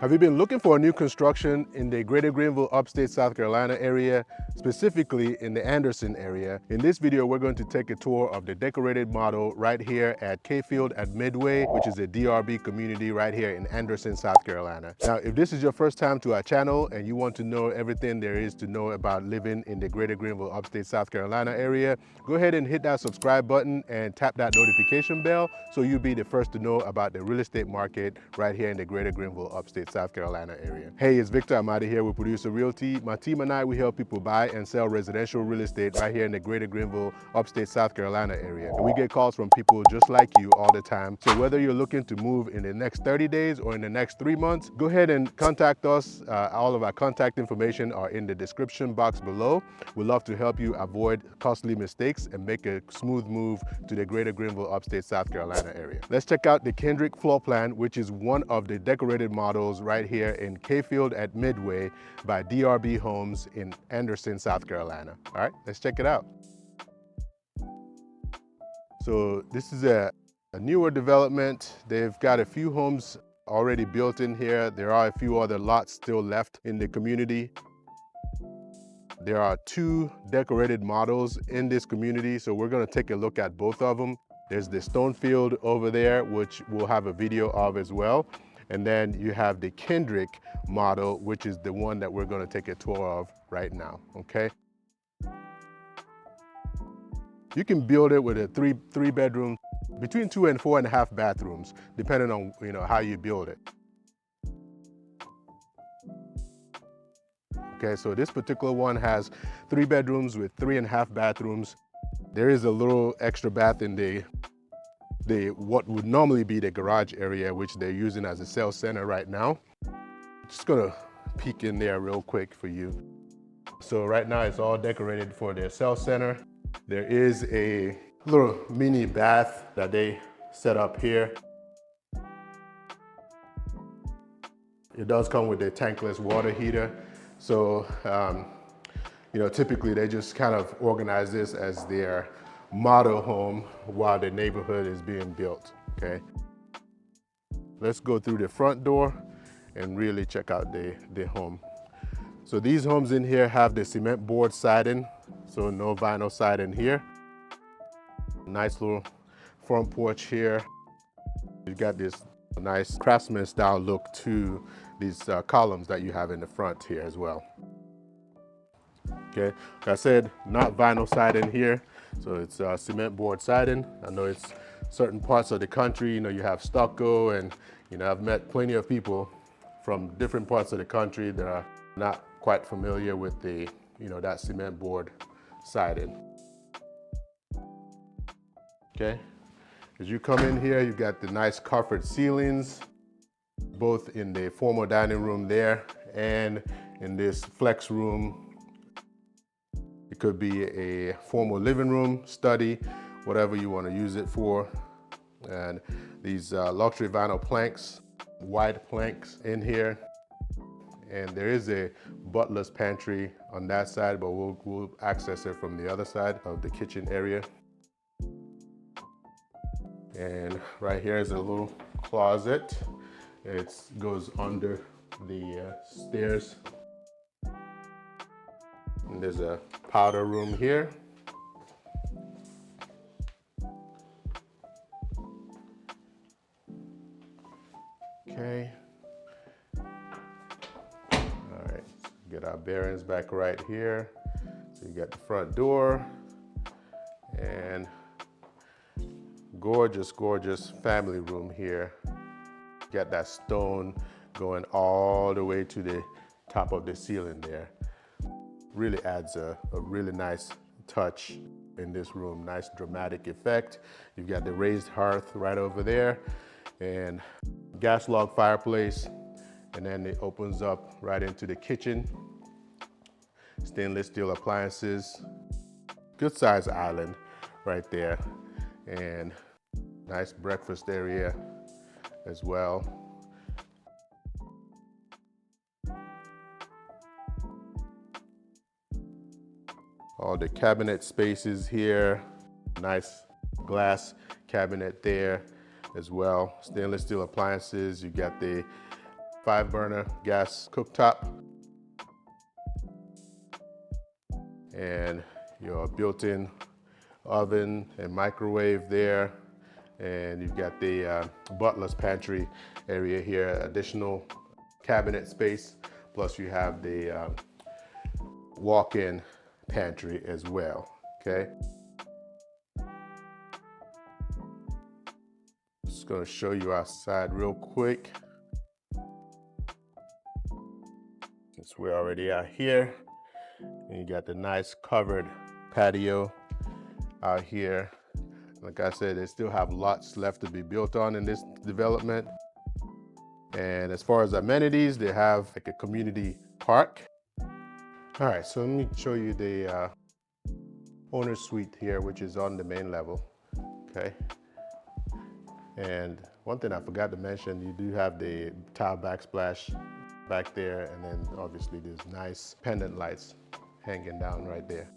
Have you been looking for a new construction in the greater Greenville, upstate South Carolina area, specifically in the Anderson area? In this video, we're going to take a tour of the decorated model right here at Kayfield at Midway, which is a DRB community right here in Anderson, South Carolina. Now, if this is your first time to our channel and you want to know everything there is to know about living in the greater Greenville, upstate South Carolina area, go ahead and hit that subscribe button and tap that notification bell so you'll be the first to know about the real estate market right here in the greater Greenville, upstate South Carolina area. Hey, it's Victor. I'm out of here with Producer Realty. My team and I, we help people buy and sell residential real estate right here in the greater Greenville, upstate South Carolina area. And we get calls from people just like you all the time. So whether you're looking to move in the next 30 days or in the next 3 months, go ahead and contact us. All of our contact information are in the description box below. We'd love to help you avoid costly mistakes and make a smooth move to the greater Greenville, upstate South Carolina area. Let's check out the Kendrick floor plan, which is one of the decorated models right here in Kayfield at Midway by DRB Homes in Anderson, South Carolina. All right, let's check it out. So this is a newer development. They've got a few homes already built in here. There are a few other lots still left in the community. There are 2 decorated models in this community, so we're going to take a look at both of them. There's the Stonefield over there, which we'll have a video of as well. And then you have the Kendrick model, which is the one that we're going to take a tour of right now, okay? You can build it with a three bedroom, between 2 and 4.5 bathrooms, depending on how you build it. Okay, so this particular one has 3 bedrooms with 3.5 bathrooms. There is a little extra bath in the what would normally be the garage area, which they're using as a sales center right now. Just gonna peek in there real quick for you. So right now it's all decorated for their sales center. There is a little mini bath that they set up here. It does come with a tankless water heater. So, typically they just kind of organize this as their model home while the neighborhood is being built, okay? Let's go through the front door and really check out the home. So these homes in here have the cement board siding, so no vinyl siding here. Nice little front porch here. You got this nice craftsman-style look to these columns that you have in the front here as well. Okay, like I said, not vinyl siding here, so it's cement board siding. I know it's certain parts of the country, you have stucco, and I've met plenty of people from different parts of the country that are not quite familiar with the, that cement board siding. Okay, as you come in here, you've got the nice carpet ceilings, both in the formal dining room there and in this flex room. It could be a formal living room, study, whatever you want to use it for. And these luxury vinyl planks, wide planks in here. And there is a butler's pantry on that side, but we'll access it from the other side of the kitchen area. And right here is a little closet. It goes under the stairs. And there's a powder room here. Okay. All right, get our bearings back right here. So you got the front door and gorgeous, gorgeous family room here. Got that stone going all the way to the top of the ceiling there. Really adds a really nice touch in this room. Nice dramatic effect. You've got the raised hearth right over there and gas log fireplace. And then it opens up right into the kitchen. Stainless steel appliances. Good size island right there. And nice breakfast area as well. All the cabinet spaces here. Nice glass cabinet there as well. Stainless steel appliances. You got the 5-burner gas cooktop. And your built-in oven and microwave there. And you've got the butler's pantry area here, additional cabinet space. Plus you have the walk-in pantry as well, okay? Just gonna show you outside real quick. Since we're already out here, and you got the nice covered patio out here. Like I said, they still have lots left to be built on in this development. And as far as amenities, they have like a community park. All right, so let me show you the owner's suite here, which is on the main level, okay? And one thing I forgot to mention, you do have the tile backsplash back there, and then obviously there's nice pendant lights hanging down right there.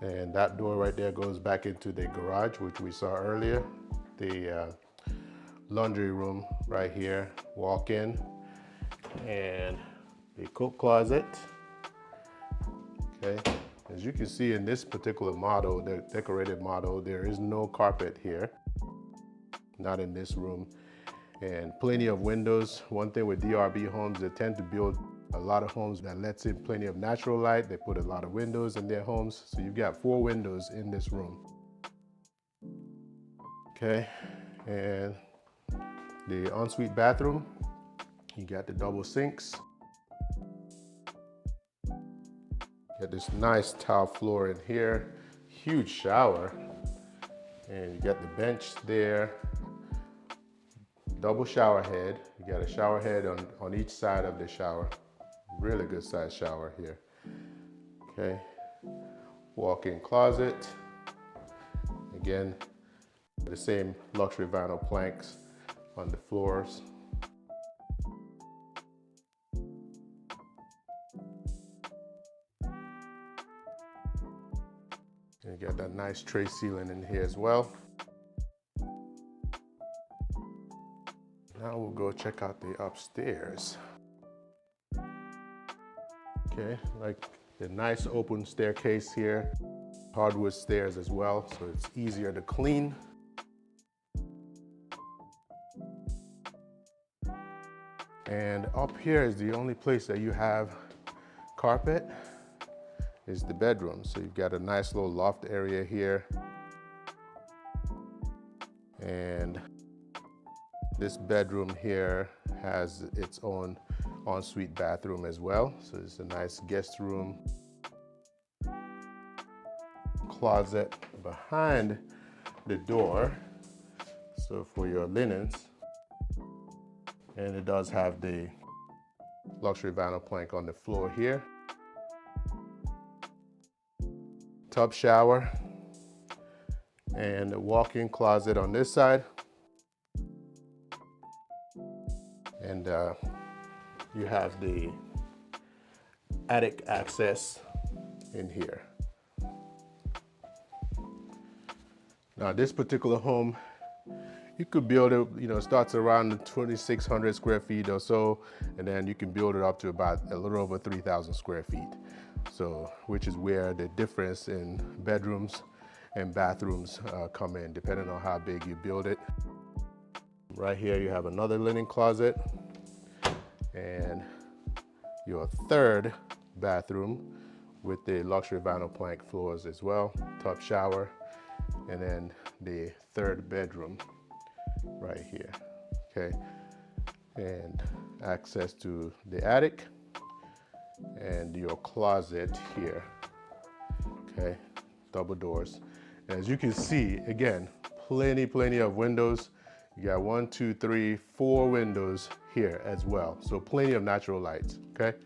And that door right there goes back into the garage, which we saw earlier. The laundry room right here, walk in, and the coat closet. Okay, as you can see in this particular model, the decorated model, there is no carpet here, not in this room, and plenty of windows. One thing with DRB Homes, they tend to build a lot of homes that lets in plenty of natural light. They put a lot of windows in their homes. So you've got 4 windows in this room. Okay, and the ensuite bathroom, you got the double sinks. Got this nice tile floor in here, huge shower, and you got the bench there, double shower head. You got a shower head on each side of the shower. Really good size shower here. Okay, walk-in closet. Again, the same luxury vinyl planks on the floors. And you got that nice tray ceiling in here as well. Now we'll go check out the upstairs. Okay, like the nice open staircase here, hardwood stairs as well, so it's easier to clean. And up here is the only place that you have carpet, is the bedroom. So you've got a nice little loft area here. And this bedroom here has its own ensuite bathroom as well. So it's a nice guest room. Closet behind the door, so for your linens. And it does have the luxury vinyl plank on the floor here. Tub shower and a walk-in closet on this side. And you have the attic access in here. Now this particular home, you could build it, starts around 2,600 square feet or so, and then you can build it up to about a little over 3,000 square feet. So, which is where the difference in bedrooms and bathrooms come in, depending on how big you build it. Right here, you have another linen closet and your third bathroom with the luxury vinyl plank floors as well, tub shower, and then the third bedroom right here, okay? And access to the attic and your closet here, okay? Double doors. As you can see, again, plenty of windows. You got 1, 2, 3, 4 windows here as well. So plenty of natural lights, okay?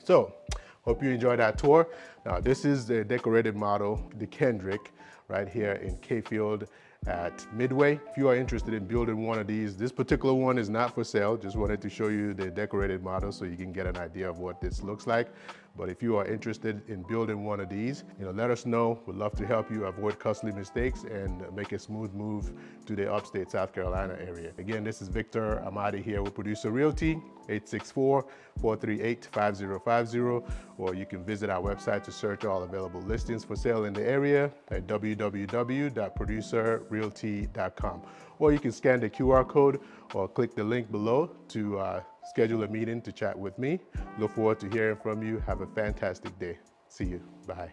So, hope you enjoyed that tour. Now, this is the decorated model, the Kendrick, right here in Kayfield at Midway. If you are interested in building one of these, this particular one is not for sale. Just wanted to show you the decorated model so you can get an idea of what this looks like. But if you are interested in building one of these, let us know. We'd love to help you avoid costly mistakes and make a smooth move to the upstate South Carolina area. Again, this is Victor Amadi here with Producer Realty, 864-438-5050, or you can visit our website to search all available listings for sale in the area at www.producerrealty.com. Or you can scan the QR code or click the link below to schedule a meeting to chat with me. Look forward to hearing from you. Have a fantastic day. See you. Bye.